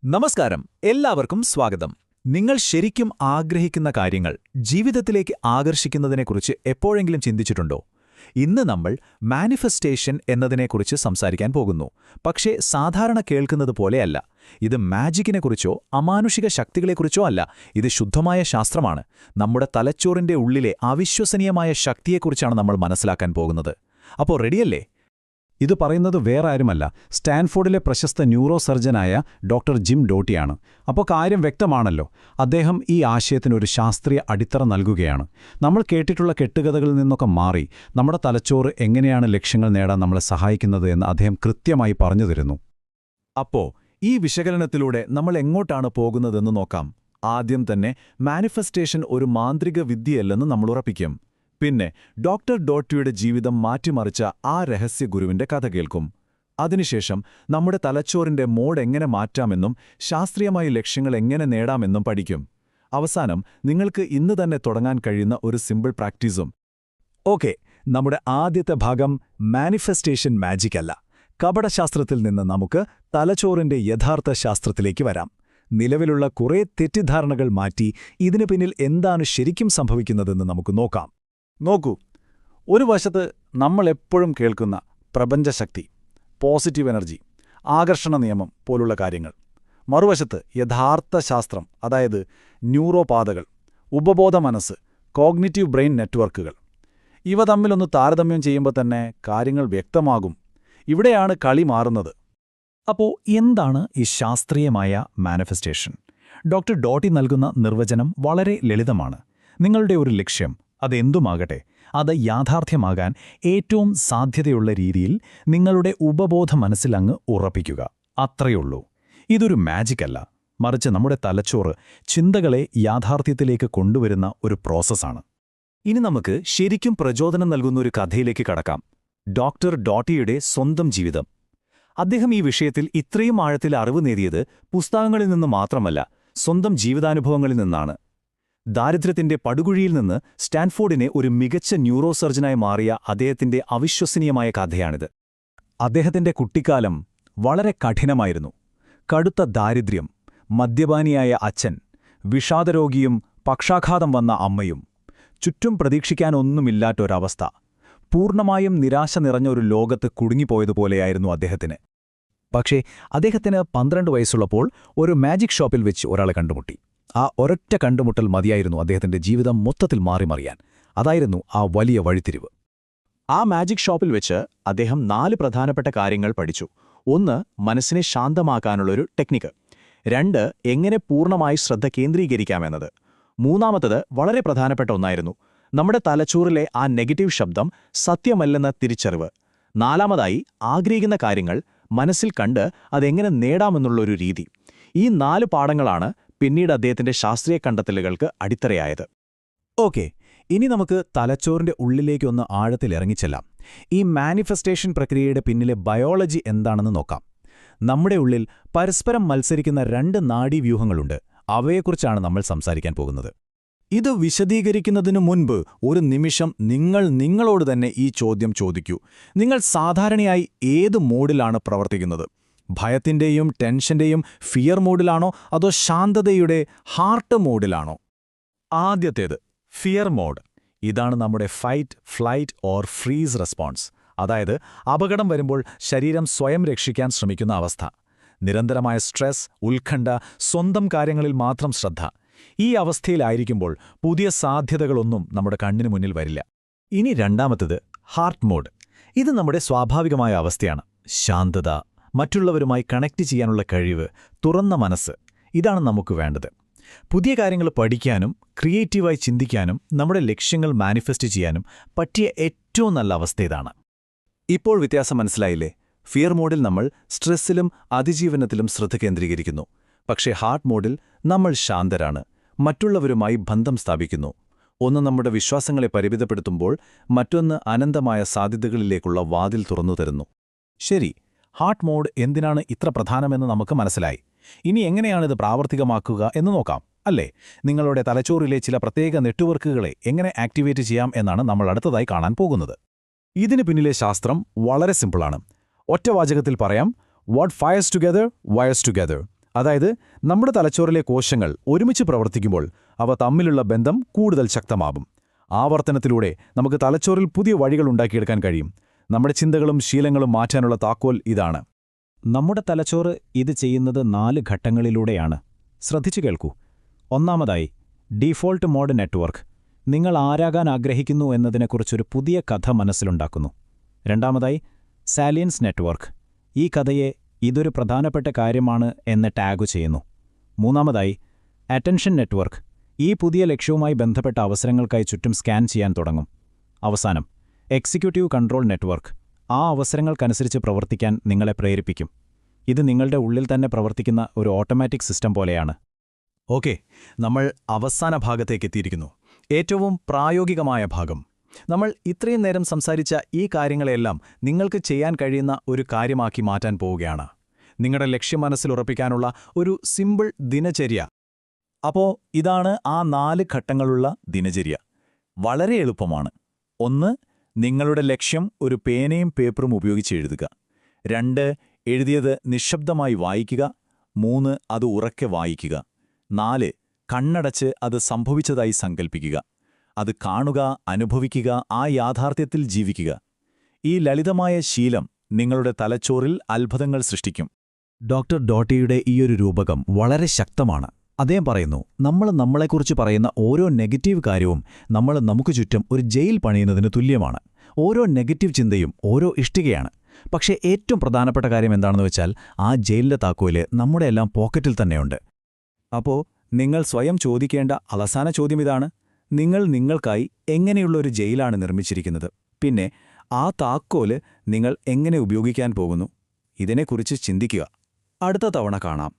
നമസ്കാരം, എല്ലാവർക്കും സ്വാഗതം. നിങ്ങൾ ശരിക്കും ആഗ്രഹിക്കുന്ന കാര്യങ്ങൾ ജീവിതത്തിലേക്ക് ആകർഷിക്കുന്നതിനെക്കുറിച്ച് എപ്പോഴെങ്കിലും ചിന്തിച്ചിട്ടുണ്ടോ? ഇന്ന് നമ്മൾ മാനിഫെസ്റ്റേഷൻ എന്നതിനെക്കുറിച്ച് സംസാരിക്കാൻ പോകുന്നു. പക്ഷേ സാധാരണ കേൾക്കുന്നത് പോലെയല്ല. ഇത് മാജിക്കിനെക്കുറിച്ചോ അമാനുഷിക ശക്തികളെക്കുറിച്ചോ അല്ല. ഇത് ശുദ്ധമായ ശാസ്ത്രമാണ്. നമ്മുടെ തലച്ചോറിന്റെ ഉള്ളിലെ അവിശ്വസനീയമായ ശക്തിയെക്കുറിച്ചാണ് നമ്മൾ മനസ്സിലാക്കാൻ പോകുന്നത്. അപ്പോൾ റെഡിയല്ലേ? ഇത് പറയുന്നത് വേറെ ആരുമല്ല, സ്റ്റാൻഫോർഡിലെ പ്രശസ്ത ന്യൂറോ സർജനായ ഡോക്ടർ ജിം ഡോട്ടിയാണ്. അപ്പോൾ കാര്യം വ്യക്തമാണല്ലോ. അദ്ദേഹം ഈ ആശയത്തിനൊരു ശാസ്ത്രീയ അടിത്തറ നൽകുകയാണ്. നമ്മൾ കേട്ടിട്ടുള്ള കെട്ടുകഥകളിൽ നിന്നൊക്കെ മാറി നമ്മുടെ തലച്ചോറ് എങ്ങനെയാണ് ലക്ഷ്യങ്ങൾ നേടാൻ നമ്മളെ സഹായിക്കുന്നത് എന്ന് അദ്ദേഹം കൃത്യമായി പറഞ്ഞു തരുന്നു. അപ്പോൾ ഈ വിശകലനത്തിലൂടെ നമ്മൾ എങ്ങോട്ടാണ് പോകുന്നതെന്ന് നോക്കാം. ആദ്യം തന്നെ മാനിഫെസ്റ്റേഷൻ ഒരു മാന്ത്രിക വിദ്യയല്ലെന്ന് നമ്മൾ ഉറപ്പിക്കും. പിന്നെ ഡോക്ടർ ഡോട്ടിയുടെ ജീവിതം മാറ്റിമറിച്ച ആ രഹസ്യ ഗുരുവിന്റെ കഥ കേൾക്കും. അതിനുശേഷം നമ്മുടെ തലച്ചോറിന്റെ മോഡ് എങ്ങനെ മാറ്റാമെന്നും ശാസ്ത്രീയമായ ലക്ഷ്യങ്ങൾ എങ്ങനെ നേടാമെന്നും പഠിക്കും. അവസാനം നിങ്ങൾക്ക് ഇന്ന് തന്നെ തുടങ്ങാൻ കഴിയുന്ന ഒരു സിമ്പിൾ പ്രാക്ടീസും. ഓക്കെ, നമ്മുടെ ആദ്യത്തെ ഭാഗം മാനിഫെസ്റ്റേഷൻ മാജിക് അല്ല. കപടശാസ്ത്രത്തിൽ നിന്ന് നമുക്ക് തലച്ചോറിന്റെ യഥാർത്ഥ ശാസ്ത്രത്തിലേക്ക് വരാം. നിലവിലുള്ള കുറേ തെറ്റിദ്ധാരണകൾ മാറ്റി ഇതിനു പിന്നിൽ എന്താണ് ശരിക്കും സംഭവിക്കുന്നതെന്ന് നമുക്ക് നോക്കാം. നോക്കൂ, ഒരു വശത്ത് നമ്മളെപ്പോഴും കേൾക്കുന്ന പ്രപഞ്ചശക്തി, പോസിറ്റീവ് എനർജി, ആകർഷണ നിയമം പോലുള്ള കാര്യങ്ങൾ. മറുവശത്ത് യഥാർത്ഥ ശാസ്ത്രം, അതായത് ന്യൂറോപാതകൾ, ഉപബോധ മനസ്സ്, കോഗ്നിറ്റീവ് ബ്രെയിൻ നെറ്റ്വർക്കുകൾ. ഇവ തമ്മിലൊന്ന് താരതമ്യം ചെയ്യുമ്പോൾ തന്നെ കാര്യങ്ങൾ വ്യക്തമാകും. ഇവിടെയാണ് കളി മാറുന്നത്. അപ്പോൾ എന്താണ് ഈ ശാസ്ത്രീയമായ മാനിഫെസ്റ്റേഷൻ? ഡോക്ടർ ഡോട്ടി നൽകുന്ന നിർവചനം വളരെ ലളിതമാണ്. നിങ്ങളുടെ ഒരു ലക്ഷ്യം, അതെന്തുമാകട്ടെ, അത് യാഥാർത്ഥ്യമാകാൻ ഏറ്റവും സാധ്യതയുള്ള രീതിയിൽ നിങ്ങളുടെ ഉപബോധ മനസ്സിലങ്ങ് ഉറപ്പിക്കുക. അത്രയുള്ളൂ. ഇതൊരു മാജിക്കല്ല, മറിച്ച് നമ്മുടെ തലച്ചോറ് ചിന്തകളെ യാഥാർത്ഥ്യത്തിലേക്ക് കൊണ്ടുവരുന്ന ഒരു പ്രോസസ്സാണ്. ഇനി നമുക്ക് ശരിക്കും പ്രചോദനം നൽകുന്നൊരു കഥയിലേക്ക് കടക്കാം. ഡോക്ടർ ഡോട്ടിയുടെ സ്വന്തം ജീവിതം. അദ്ദേഹം ഈ വിഷയത്തിൽ ഇത്രയും ആഴത്തിൽ അറിവ് നേടിയത് പുസ്തകങ്ങളിൽ നിന്ന് മാത്രമല്ല, സ്വന്തം ജീവിതാനുഭവങ്ങളിൽ നിന്നാണ്. ദാരിദ്ര്യത്തിന്റെ പടുകുഴിയിൽ നിന്ന് സ്റ്റാൻഫോർഡിനെ ഒരു മികച്ച ന്യൂറോ സർജനായി മാറിയ അദ്ദേഹത്തിന്റെ അവിശ്വസനീയമായ കഥയാണിത്. അദ്ദേഹത്തിന്റെ കുട്ടിക്കാലം വളരെ കഠിനമായിരുന്നു. കടുത്ത ദാരിദ്ര്യം, മദ്യപാനിയായ അച്ഛൻ, വിഷാദരോഗിയും പക്ഷാഘാതം വന്ന അമ്മയും, ചുറ്റും പ്രതീക്ഷിക്കാനൊന്നുമില്ലാത്തൊരവസ്ഥ. പൂർണ്ണമായും നിരാശ നിറഞ്ഞ ഒരു ലോകത്ത് കുടുങ്ങിപ്പോയതുപോലെയായിരുന്നു അദ്ദേഹത്തിന്. പക്ഷേ അദ്ദേഹത്തിന് 12 വയസ്സുള്ളപ്പോൾ ഒരു മാജിക് ഷോപ്പിൽ വെച്ച് ഒരാളെ കണ്ടുമുട്ടി. ആ ഒരൊറ്റ കണ്ടുമുട്ടൽ മതിയായിരുന്നു അദ്ദേഹത്തിന്റെ ജീവിതം മൊത്തത്തിൽ മാറിമറിയാൻ. അതായിരുന്നു ആ വലിയ വഴിത്തിരിവ്. ആ മാജിക് ഷോപ്പിൽ വെച്ച് അദ്ദേഹം 4 പ്രധാനപ്പെട്ട കാര്യങ്ങൾ പഠിച്ചു. 1, മനസ്സിനെ ശാന്തമാക്കാനുള്ളൊരു ടെക്നിക്ക്. 2, എങ്ങനെ പൂർണ്ണമായി ശ്രദ്ധ കേന്ദ്രീകരിക്കാമെന്നത്. 3, വളരെ പ്രധാനപ്പെട്ട ഒന്നായിരുന്നു, നമ്മുടെ തലച്ചോറിലെ ആ നെഗറ്റീവ് ശബ്ദം സത്യമല്ലെന്ന തിരിച്ചറിവ്. 4, ആഗ്രഹിക്കുന്ന കാര്യങ്ങൾ മനസ്സിൽ കണ്ട് അതെങ്ങനെ നേടാമെന്നുള്ളൊരു രീതി. ഈ 4 പാഠങ്ങളാണ് പിന്നീട് അദ്ദേഹത്തിന്റെ ശാസ്ത്രീയ കണ്ടെത്തലുകൾക്ക് അടിത്തറയായത്. ഓക്കെ, ഇനി നമുക്ക് തലച്ചോറിന്റെ ഉള്ളിലേക്കൊന്ന് ആഴത്തിലിറങ്ങിച്ചെല്ലാം. ഈ മാനിഫെസ്റ്റേഷൻ പ്രക്രിയയുടെ പിന്നിലെ ബയോളജി എന്താണെന്ന് നോക്കാം. നമ്മുടെ ഉള്ളിൽ പരസ്പരം മത്സരിക്കുന്ന 2 നാഡീവ്യൂഹങ്ങളുണ്ട്. അവയെക്കുറിച്ചാണ് നമ്മൾ സംസാരിക്കാൻ പോകുന്നത്. ഇത് വിശദീകരിക്കുന്നതിനു മുൻപ് ഒരു നിമിഷം നിങ്ങൾ നിങ്ങളോട് തന്നെ ഈ ചോദ്യം ചോദിക്കൂ. നിങ്ങൾ സാധാരണയായി ഏത് മോഡിലാണ് പ്രവർത്തിക്കുന്നത്? ഭയത്തിന്റെയും ടെൻഷന്റെയും ഫിയർ മോഡിലാണോ, അതോ ശാന്തതയുടെ ഹാർട്ട് മോഡിലാണോ? ആദ്യത്തേത് ഫിയർ മോഡ്. ഇതാണ് നമ്മുടെ fight, flight or freeze response. അതായത് അപകടം വരുമ്പോൾ ശരീരം സ്വയം രക്ഷിക്കാൻ ശ്രമിക്കുന്ന അവസ്ഥ. നിരന്തരമായ സ്ട്രെസ്, ഉത്കണ്ഠ, സ്വന്തം കാര്യങ്ങളിൽ മാത്രം ശ്രദ്ധ. ഈ അവസ്ഥയിലായിരിക്കുമ്പോൾ പുതിയ സാധ്യതകളൊന്നും നമ്മുടെ കണ്ണിനു മുന്നിൽ വരില്ല. ഇനി രണ്ടാമത്തേത് ഹാർട്ട് മോഡ്. ഇത് നമ്മുടെ സ്വാഭാവികമായ അവസ്ഥയാണ്. ശാന്തത, മറ്റുള്ളവരുമായി കണക്ട് ചെയ്യാനുള്ള കഴിവ്, തുറന്ന മനസ്സ്. ഇതാണ് നമുക്ക് വേണ്ടത്. പുതിയ കാര്യങ്ങൾ പഠിക്കാനും ക്രിയേറ്റീവായി ചിന്തിക്കാനും നമ്മുടെ ലക്ഷ്യങ്ങൾ മാനിഫെസ്റ്റ് ചെയ്യാനും പറ്റിയ ഏറ്റവും നല്ല അവസ്ഥ ഇതാണ്. ഇപ്പോൾ വ്യത്യാസം മനസ്സിലായില്ലേ? ഫിയർ മോഡിൽ നമ്മൾ സ്ട്രെസ്സിലും അതിജീവനത്തിലും ശ്രദ്ധ കേന്ദ്രീകരിക്കുന്നു. പക്ഷേ ഹാർട്ട് മോഡിൽ നമ്മൾ ശാന്തരാണ്, മറ്റുള്ളവരുമായി ബന്ധം സ്ഥാപിക്കുന്നു. ഒന്ന് നമ്മുടെ വിശ്വാസങ്ങളെ പരിമിതപ്പെടുത്തുമ്പോൾ മറ്റൊന്ന് അനന്തമായ സാധ്യതകളിലേക്കുള്ള വാതിൽ തുറന്നു തരുന്നു. ശരി, ഹാർട്ട് മോഡ് എന്തിനാണ് ഇത്ര പ്രധാനമെന്ന് നമുക്ക് മനസ്സിലായി. ഇനി എങ്ങനെയാണിത് പ്രാവർത്തികമാക്കുക എന്ന് നോക്കാം, അല്ലേ? നിങ്ങളുടെ തലച്ചോറിലെ ചില പ്രത്യേക നെറ്റ്വർക്കുകളെ എങ്ങനെ ആക്ടിവേറ്റ് ചെയ്യാം എന്നാണ് നമ്മൾ അടുത്തതായി കാണാൻ പോകുന്നത്. ഇതിന് പിന്നിലെ ശാസ്ത്രം വളരെ സിമ്പിളാണ്. ഒറ്റവാചകത്തിൽ പറയാം, what fires together wires together. അതായത് നമ്മുടെ തലച്ചോറിലെ കോശങ്ങൾ ഒരുമിച്ച് പ്രവർത്തിക്കുമ്പോൾ അവ തമ്മിലുള്ള ബന്ധം കൂടുതൽ ശക്തമാകും. ആവർത്തനത്തിലൂടെ നമുക്ക് തലച്ചോറിൽ പുതിയ വഴികൾ ഉണ്ടാക്കിയെടുക്കാൻ കഴിയും. നമ്മുടെ ചിന്തകളും ശീലങ്ങളും മാറ്റാനുള്ള താക്കോൽ ഇതാണ്. നമ്മുടെ തലച്ചോറ് ഇത് ചെയ്യുന്നത് 4 ഘട്ടങ്ങളിലൂടെയാണ്. ശ്രദ്ധിച്ചു കേൾക്കൂ. ഒന്നാമതായി, ഡീഫോൾട്ട് മോഡ് നെറ്റ്വർക്ക്. നിങ്ങൾ ആരാകാൻ ആഗ്രഹിക്കുന്നു എന്നതിനെക്കുറിച്ചൊരു പുതിയ കഥ മനസ്സിലുണ്ടാക്കുന്നു. രണ്ടാമതായി, സാലിയൻസ് നെറ്റ്വർക്ക്. ഈ കഥയെ ഇതൊരു പ്രധാനപ്പെട്ട കാര്യമാണ് എന്ന് ടാഗു ചെയ്യുന്നു. മൂന്നാമതായി, അറ്റൻഷൻ നെറ്റ്വർക്ക്. ഈ പുതിയ ലക്ഷ്യവുമായി ബന്ധപ്പെട്ട അവസരങ്ങൾക്കായി ചുറ്റും സ്കാൻ ചെയ്യാൻ തുടങ്ങും. അവസാനം, എക്സിക്യൂട്ടീവ് കൺട്രോൾ നെറ്റ്വർക്ക്. ആ അവസരങ്ങൾക്കനുസരിച്ച് പ്രവർത്തിക്കാൻ നിങ്ങളെ പ്രേരിപ്പിക്കും. ഇത് നിങ്ങളുടെ ഉള്ളിൽ തന്നെ പ്രവർത്തിക്കുന്ന ഒരു ഓട്ടോമാറ്റിക് സിസ്റ്റം പോലെയാണ്. ഓക്കെ, നമ്മൾ അവസാന ഭാഗത്തേക്ക് എത്തിയിരിക്കുന്നു. ഏറ്റവും പ്രായോഗികമായ ഭാഗം. നമ്മൾ ഇത്രയും നേരം സംസാരിച്ച ഈ കാര്യങ്ങളെല്ലാം നിങ്ങൾക്ക് ചെയ്യാൻ കഴിയുന്ന ഒരു കാര്യമാക്കി മാറ്റാൻ പോവുകയാണ്. നിങ്ങളുടെ ലക്ഷ്യം മനസ്സിലുറപ്പിക്കാനുള്ള ഒരു സിമ്പിൾ ദിനചര്യ. അപ്പോ ഇതാണ് ആ 4 ഘട്ടങ്ങളുള്ള ദിനചര്യ. വളരെ എളുപ്പമാണ്. 1. നിങ്ങളുടെ ലക്ഷ്യം ഒരു പേനയും പേപ്പറും ഉപയോഗിച്ച് എഴുതുക. 2. എഴുതിയത് നിശബ്ദമായി വായിക്കുക. 3. അത് ഉറക്കെ വായിക്കുക. 4. കണ്ണടച്ച് അത് സംഭവിച്ചതായി സങ്കൽപ്പിക്കുക. അത് കാണുക, അനുഭവിക്കുക, ആ യാഥാർത്ഥ്യത്തിൽ ജീവിക്കുക. ഈ ലളിതമായ ശീലം നിങ്ങളുടെ തലച്ചോറിൽ അത്ഭുതങ്ങൾ സൃഷ്ടിക്കും. ഡോക്ടർ ഡോട്ടിയുടെ ഈയൊരു രൂപകം വളരെ ശക്തമാണ്. അദ്ദേഹം പറയുന്നു, നമ്മൾ നമ്മളെക്കുറിച്ച് പറയുന്ന ഓരോ നെഗറ്റീവ് കാര്യവും നമ്മൾ നമുക്ക് ചുറ്റും ഒരു ജയിൽ പണിയുന്നതിന് തുല്യമാണ്. ഓരോ നെഗറ്റീവ് ചിന്തയും ഓരോ ഇഷ്ടികയാണ്. പക്ഷേ ഏറ്റവും പ്രധാനപ്പെട്ട കാര്യം എന്താണെന്ന് വെച്ചാൽ, ആ ജയിലിന്റെ താക്കോല് നമ്മുടെ എല്ലാം പോക്കറ്റിൽ തന്നെയുണ്ട്. അപ്പോ നിങ്ങൾ സ്വയം ചോദിക്കേണ്ട അവസാന ചോദ്യം ഇതാണ്: നിങ്ങൾ നിങ്ങൾക്കായി എങ്ങനെയുള്ളൊരു ജയിലാണ് നിർമ്മിച്ചിരിക്കുന്നത്? പിന്നെ ആ താക്കോല് നിങ്ങൾ എങ്ങനെ ഉപയോഗിക്കാൻ പോകുന്നു? ഇതിനെക്കുറിച്ച് ചിന്തിക്കുക. അടുത്ത തവണ കാണാം.